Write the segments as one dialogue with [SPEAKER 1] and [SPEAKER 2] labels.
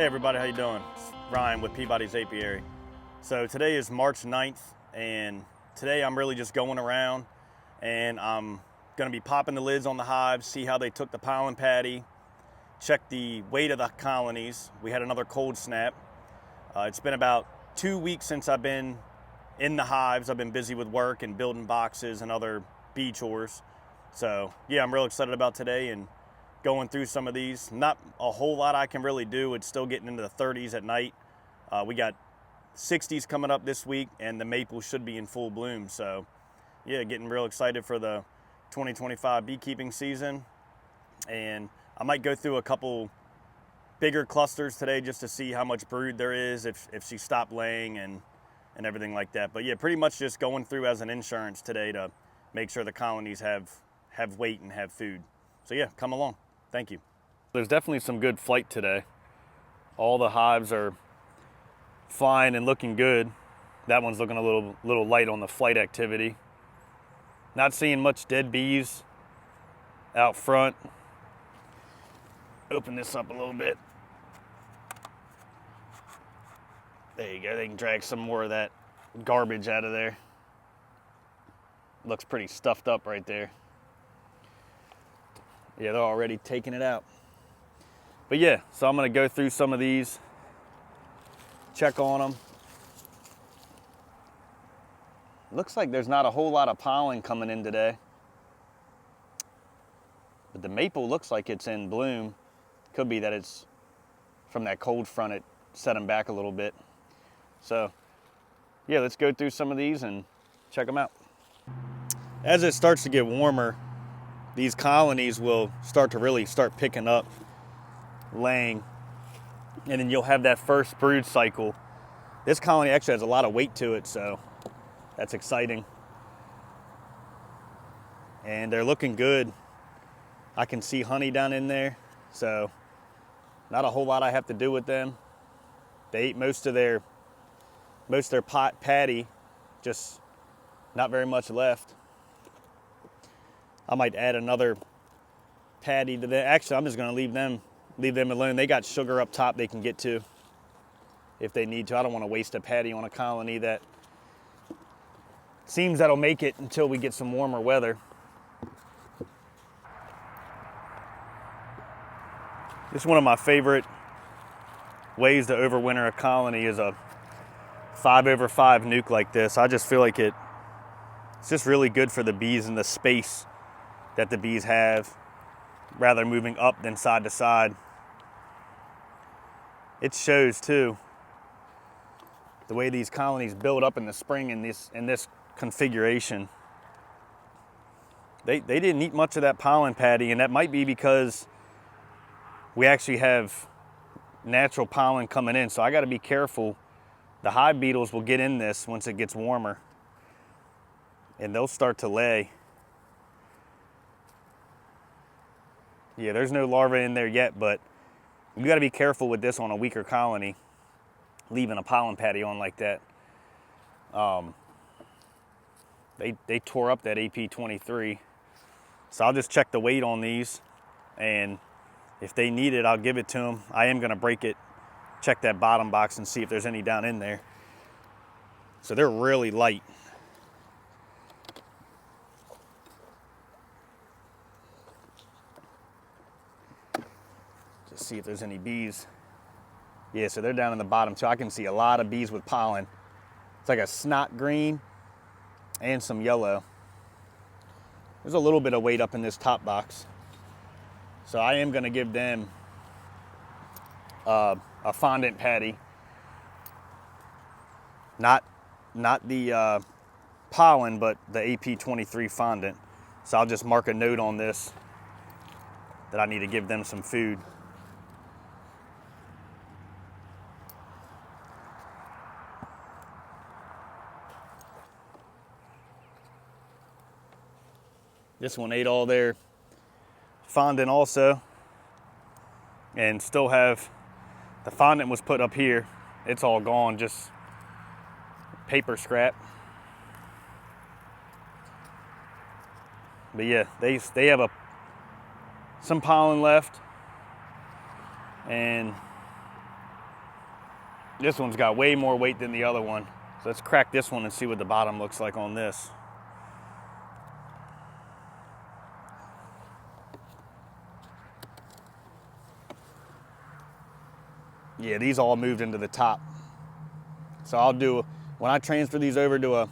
[SPEAKER 1] Hey everybody, how you doing? It's Ryan with Peabody's Apiary. So today is March 9th, and today I'm really just going around and I'm gonna be popping the lids on the hives, see how they took the pollen patty, check the weight of the colonies. We had another cold snap. It's been about 2 weeks since I've been in the hives. I've been busy with work and building boxes and other bee chores. So yeah, I'm real excited about today and going through some of these. Not a whole lot I can really do. It's still getting into the 30s at night. We got 60s coming up this week, and the maple should be in full bloom. So yeah, getting real excited for the 2025 beekeeping season. And I might go through a couple bigger clusters today just to see how much brood there is, if she stopped laying and everything like that. But yeah, pretty much just going through as an insurance today to make sure the colonies have weight and have food. So yeah, come along. Thank you. There's definitely some good flight today. All the hives are flying and looking good. That one's looking a little light on the flight activity. Not seeing much dead bees out front. Open this up a little bit. There you go. They can drag some more of that garbage out of there. Looks pretty stuffed up right there. Yeah, they're already taking it out. But yeah, so I'm gonna go through some of these, check on them. Looks like there's not a whole lot of pollen coming in today. But the maple looks like it's in bloom. Could be that it's from that cold front, it set them back a little bit. So yeah, let's go through some of these and check them out. As it starts to get warmer, these colonies will start to really start picking up laying, and then you'll have that first brood cycle. This colony actually has a lot of weight to it, so that's exciting. And they're looking good. I can see honey down in there, so not a whole lot I have to do with them. They ate most of their pot patty, just not very much left. I might add another patty to that. Actually, I'm just gonna leave them alone. They got sugar up top they can get to if they need to. I don't wanna waste a patty on a colony that seems that'll make it until we get some warmer weather. This is one of my favorite ways to overwinter a colony is a 5/5 nuke like this. I just feel like it's just really good for the bees and the space that the bees have, rather moving up than side to side. It shows too, the way these colonies build up in the spring in this configuration. They didn't eat much of that pollen patty, and that might be because we actually have natural pollen coming in, so I gotta be careful. The hive beetles will get in this once it gets warmer, and they'll start to lay. Yeah, there's no larvae in there yet, but you gotta be careful with this on a weaker colony, leaving a pollen patty on like that. They tore up that AP23. So I'll just check the weight on these, and if they need it, I'll give it to them. I am gonna break it, check that bottom box and see if there's any down in there. So they're really light. See if there's any bees. Yeah, so they're down in the bottom too. I can see a lot of bees with pollen. It's like a snot green and some yellow. There's a little bit of weight up in this top box. So I am gonna give them a fondant patty. Not the pollen, but the AP23 fondant. So I'll just mark a note on this that I need to give them some food. This one ate all their fondant also, and still have, the fondant was put up here. It's all gone, just paper scrap. But yeah, they have some pollen left, and This one's got way more weight than the other one. So let's crack this one and see what the bottom looks like on this. Yeah, these all moved into the top. So I'll do, when I transfer these over to a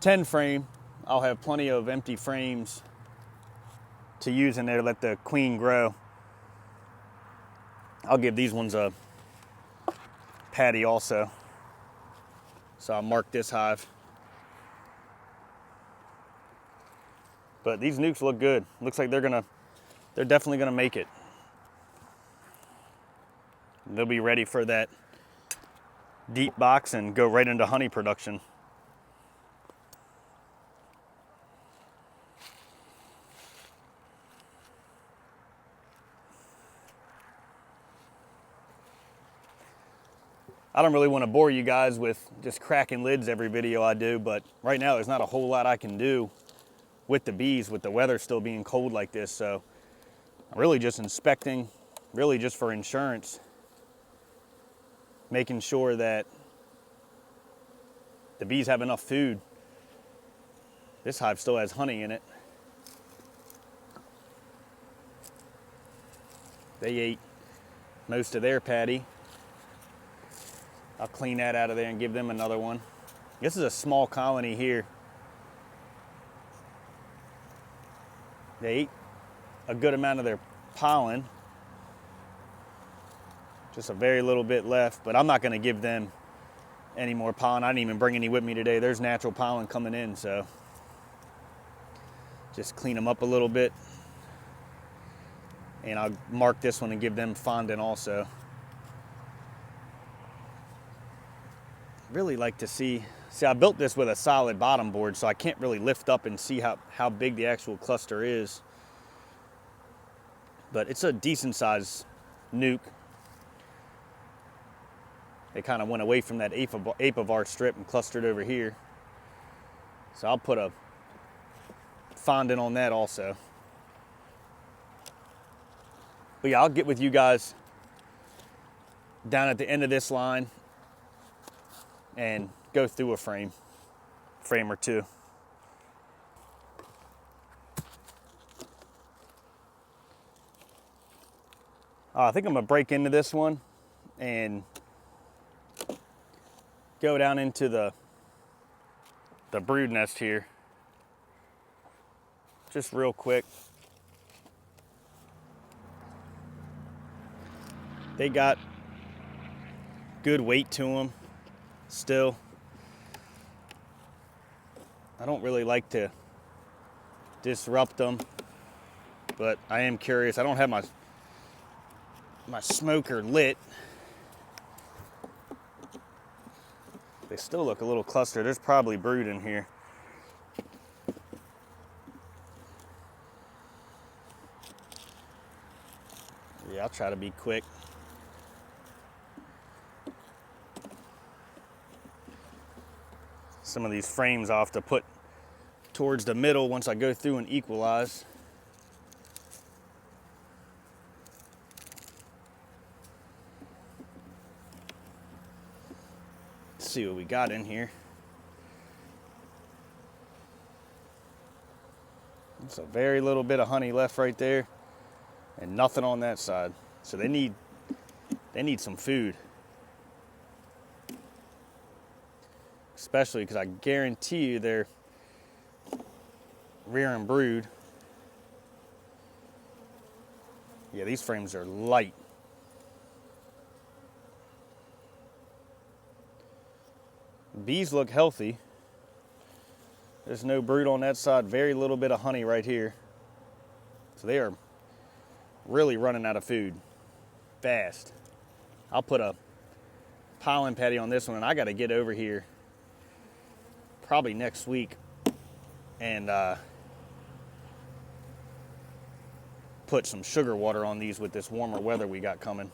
[SPEAKER 1] 10 frame, I'll have plenty of empty frames to use in there to let the queen grow. I'll give these ones a patty also. So I'll mark this hive. But these nukes look good. Looks like they're definitely gonna make it. They'll be ready for that deep box and go right into honey production. I don't really want to bore you guys with just cracking lids every video I do, but right now there's not a whole lot I can do with the bees with the weather still being cold like this. So I'm really just inspecting, really just for insurance, making sure that the bees have enough food. This hive still has honey in it. They ate most of their patty. I'll clean that out of there and give them another one. This is a small colony here. They ate a good amount of their pollen. Just a very little bit left, but I'm not gonna give them any more pollen. I didn't even bring any with me today. There's natural pollen coming in, so just clean them up a little bit. And I'll mark this one and give them fondant also. Really like to see I built this with a solid bottom board, so I can't really lift up and see how big the actual cluster is. But it's a decent size nuke. They kind of went away from that apivar strip and clustered over here. So I'll put a fondant on that also. But yeah, I'll get with you guys down at the end of this line and go through a frame or two. I think I'm gonna break into this one and go down into the brood nest here. Just real quick. They got good weight to them still. I don't really like to disrupt them, but I am curious. I don't have my smoker lit. They still look a little clustered. There's probably brood in here. Yeah, I'll try to be quick. Some of these frames I'll have to put towards the middle once I go through and equalize. Let's see what we got in here. It's a very little bit of honey left right there and nothing on that side. So they need some food. Especially because I guarantee you they're rearing brood. Yeah, these frames are light. Bees look healthy. There's no brood on that side. Very little bit of honey right here. So they are really running out of food fast. I'll put a pollen patty on this one, and I got to get over here probably next week and put some sugar water on these with this warmer weather we got coming.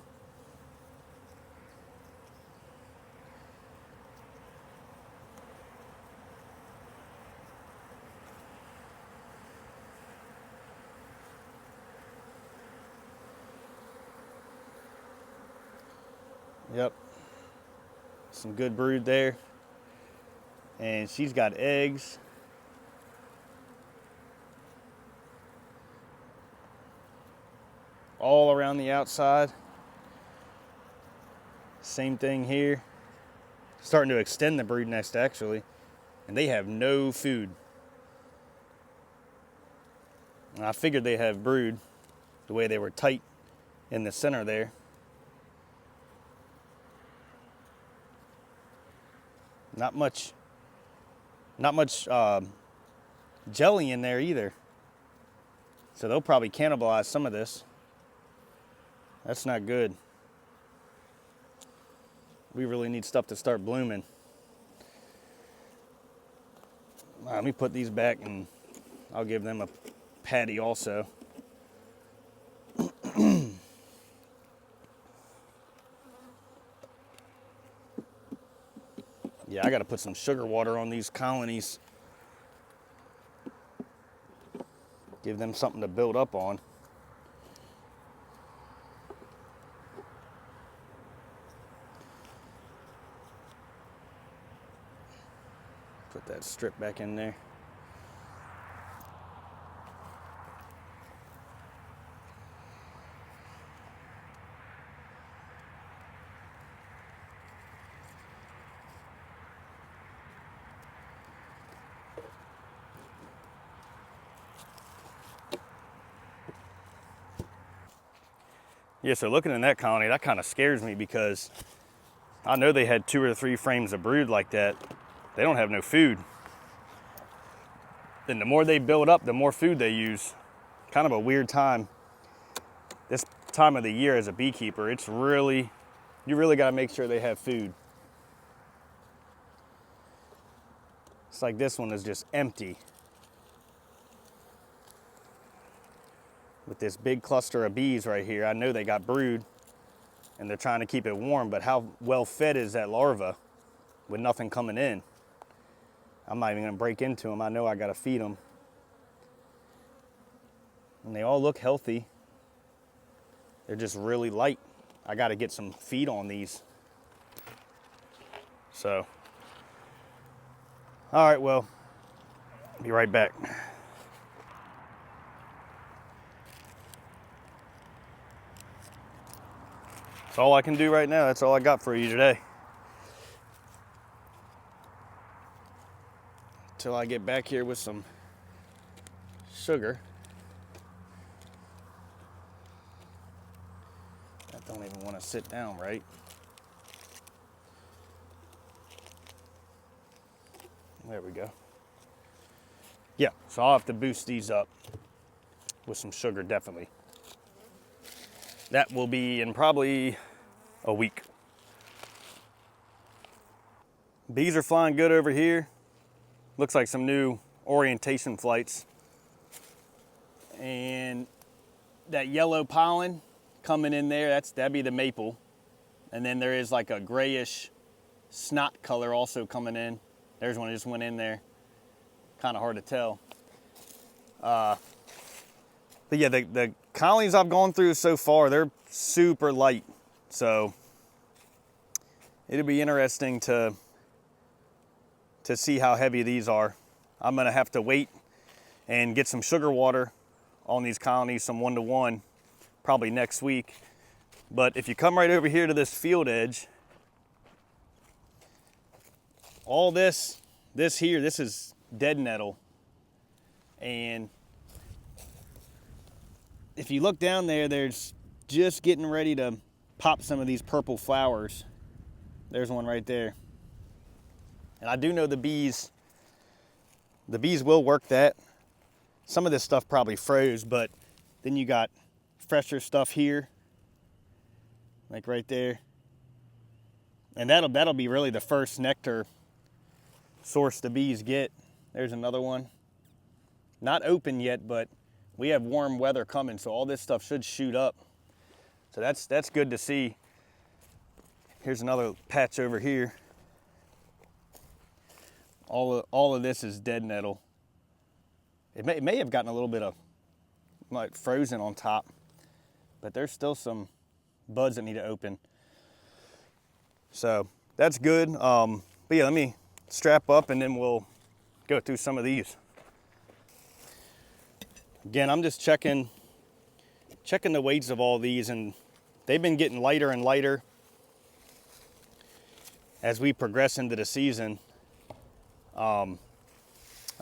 [SPEAKER 1] Yep, Some good brood there. And she's got eggs. All around the outside. Same thing here. Starting to extend the brood nest actually. And they have no food. And I figured they have brood the way they were tight in the center there. Not much jelly in there either. So they'll probably cannibalize some of this. That's not good. We really need stuff to start blooming. Let me put these back and I'll give them a patty also. Yeah, I gotta put some sugar water on these colonies. Give them something to build up on. Put that strip back in there. Yeah, so looking in that colony, that kind of scares me because I know they had 2 or 3 frames of brood like that. They don't have no food. And the more they build up, the more food they use. Kind of a weird time. This time of the year as a beekeeper, you really got to make sure they have food. It's like this one is just empty. With this big cluster of bees right here, I know they got brood and they're trying to keep it warm, but how well fed is that larva with nothing coming in? I'm not even gonna break into them. I know I gotta feed them. And they all look healthy. They're just really light. I gotta get some feed on these. So, all right, well, be right back. That's all I can do right now. That's all I got for you today. Till I get back here with some sugar. I don't even want to sit down right. There we go. Yeah, so I'll have to boost these up with some sugar, definitely. That will be in probably a week. Bees are flying good over here. Looks like some new orientation flights. And that yellow pollen coming in there, that'd be the maple. And then there is like a grayish snot color also coming in. There's one that just went in there. Kind of hard to tell. But yeah, the colonies I've gone through so far, they're super light. So it'll be interesting to see how heavy these are. I'm gonna have to wait and get some sugar water on these colonies, some 1-to-1, probably next week. But if you come right over here to this field edge, all this here, this is dead nettle. And if you look down there, there's just getting ready to pop some of these purple flowers. There's one right there. And I do know the bees will work that. Some of this stuff probably froze, but then you got fresher stuff here, like right there. And that'll be really the first nectar source the bees get. There's another one. Not open yet, but we have warm weather coming, so all this stuff should shoot up. So that's good to see. Here's another patch over here. All of this is dead nettle. It may have gotten a little bit of like frozen on top, but there's still some buds that need to open. So that's good. But yeah, let me strap up and then we'll go through some of these. Again, I'm just checking the weights of all these, and they've been getting lighter and lighter as we progress into the season. I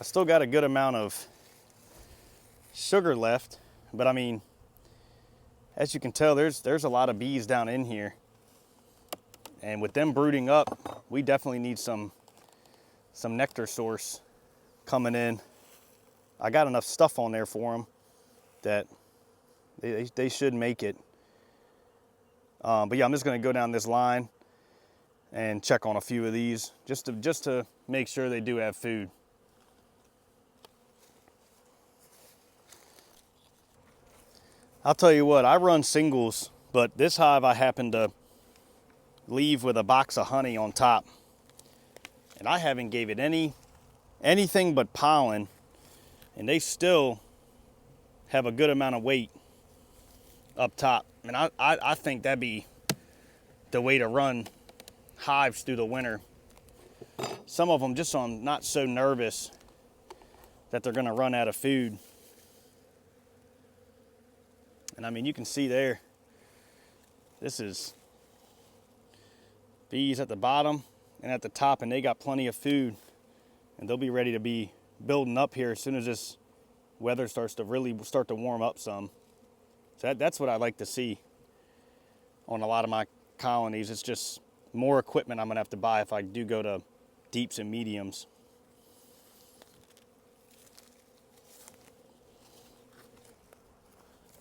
[SPEAKER 1] still got a good amount of sugar left, but I mean, as you can tell, there's a lot of bees down in here. And with them brooding up, we definitely need some nectar source coming in. I got enough stuff on there for them that they should make it. But yeah, I'm just gonna go down this line and check on a few of these just to make sure they do have food. I'll tell you what, I run singles, but this hive I happen to leave with a box of honey on top. And I haven't gave it anything but pollen, and they still have a good amount of weight up top. And I think that'd be the way to run hives through the winter. Some of them just on not so nervous that they're gonna run out of food. And I mean, you can see there, this is bees at the bottom and at the top, and they got plenty of food, and they'll be ready to be building up here as soon as this weather starts to really start to warm up some. So that's what I like to see on a lot of my colonies. It's just more equipment I'm gonna have to buy if I do go to deeps and mediums.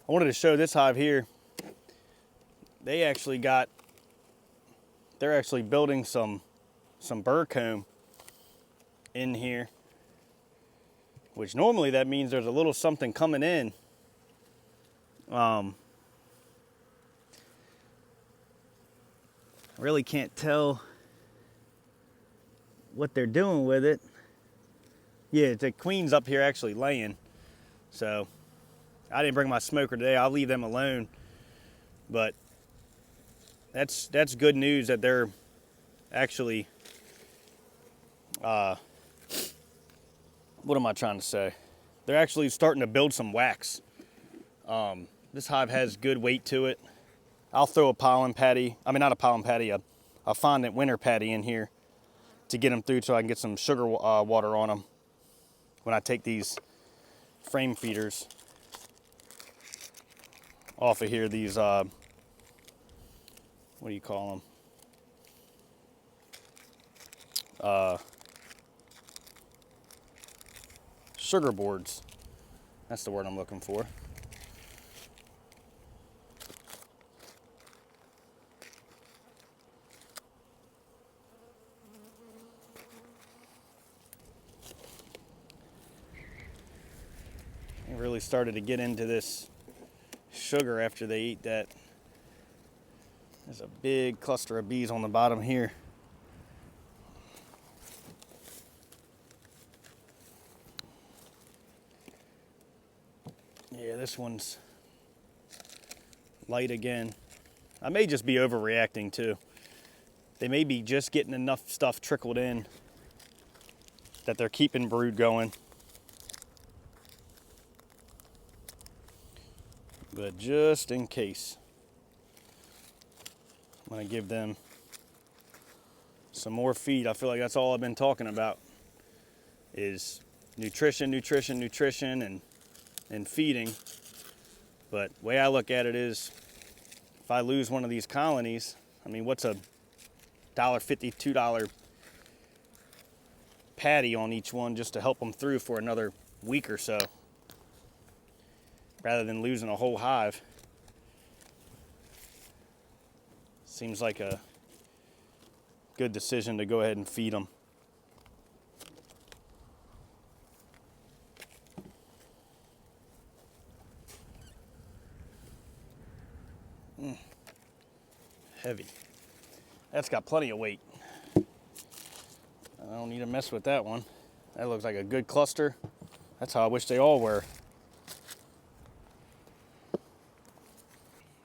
[SPEAKER 1] I wanted to show this hive here. They're actually building some bird comb in here, which normally that means there's a little something coming in. I really can't tell what they're doing with it. Yeah, the queen's up here actually laying. So I didn't bring my smoker today. I'll leave them alone. But that's good news that they're actually, what am I trying to say? They're actually starting to build some wax. This hive has good weight to it. I'll throw a pollen patty, I mean not a pollen patty, a fondant winter patty in here to get them through so I can get some sugar water on them when I take these frame feeders off of here. These, what do you call them? Sugar boards. That's the word I'm looking for. They really started to get into this sugar after they eat that. There's a big cluster of bees on the bottom here. Yeah, this one's light again. I may just be overreacting too. They may be just getting enough stuff trickled in that they're keeping brood going. But just in case, I'm gonna give them some more feed. I feel like that's all I've been talking about is nutrition, and feeding. But the way I look at it is, if I lose one of these colonies, I mean, what's a $1.50, $2 patty on each one just to help them through for another week or so, rather than losing a whole hive. Seems like a good decision to go ahead and feed them. Heavy. That's got plenty of weight. I don't need to mess with that one. That looks like a good cluster. That's how I wish they all were.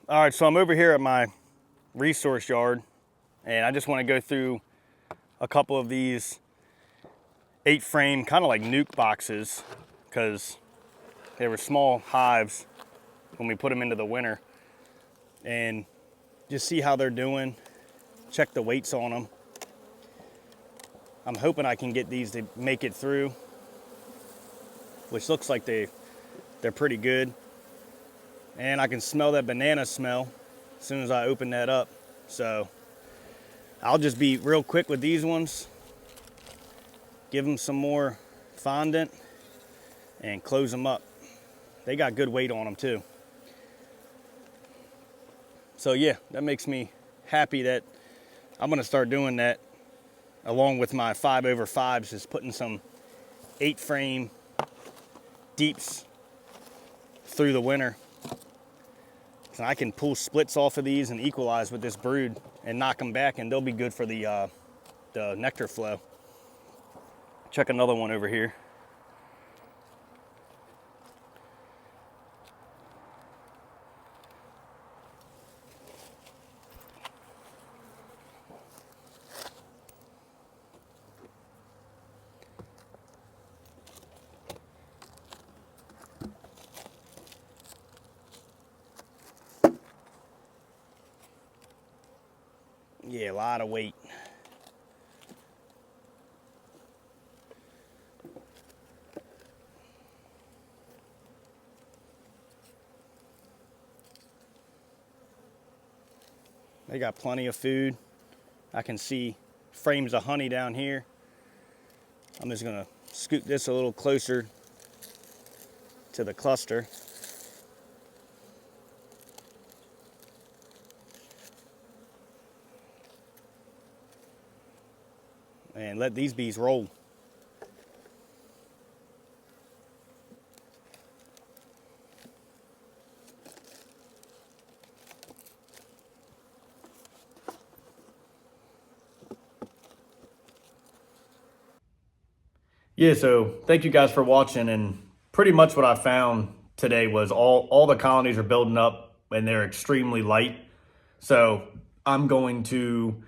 [SPEAKER 1] All right, so I'm over here at my resource yard, And I just want to go through a couple of these 8-frame, kind of like nuke boxes, because they were small hives when we put them into the winter, and just see how they're doing, check the weights on them. I'm hoping I can get these to make it through, which looks like they're pretty good. And I can smell that banana smell as soon as I open that up. So I'll just be real quick with these ones, give them some more fondant, and close them up. They got good weight on them too. So yeah, that makes me happy that I'm gonna start doing that along with my 5/5s, just putting some 8-frame deeps through the winter. So I can pull splits off of these and equalize with this brood and knock them back, and they'll be good for the nectar flow. Check another one over here. Yeah, a lot of weight. They got plenty of food. I can see frames of honey down here. I'm just gonna scoot this a little closer to the cluster. And let these bees roll. Yeah, so thank you guys for watching, and pretty much what I found today was all the colonies are building up and they're extremely light. So I'm going to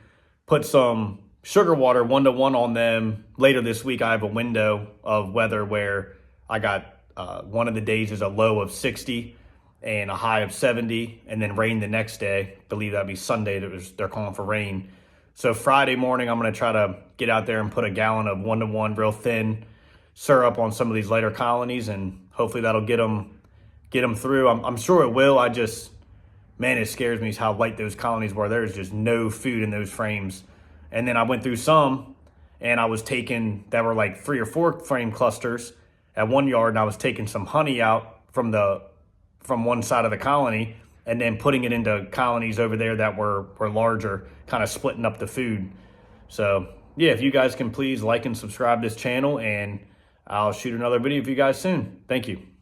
[SPEAKER 1] put some sugar water 1-to-1 on them later this week. I have a window of weather where I got one of the days is a low of 60 and a high of 70, and then rain the next day. I believe that'd be Sunday. They're calling for rain. So Friday morning, I'm going to try to get out there and put a gallon of 1-to-1 real thin syrup on some of these lighter colonies, and hopefully that'll get them through. I'm sure it will. Man, it scares me how light those colonies were. There's just no food in those frames. And then I went through some, and I was taking, that were like 3 or 4 frame clusters at one yard, and I was taking some honey out from one side of the colony and then putting it into colonies over there that were larger, kind of splitting up the food. So yeah, if you guys can please like and subscribe to this channel, and I'll shoot another video for you guys soon. Thank you.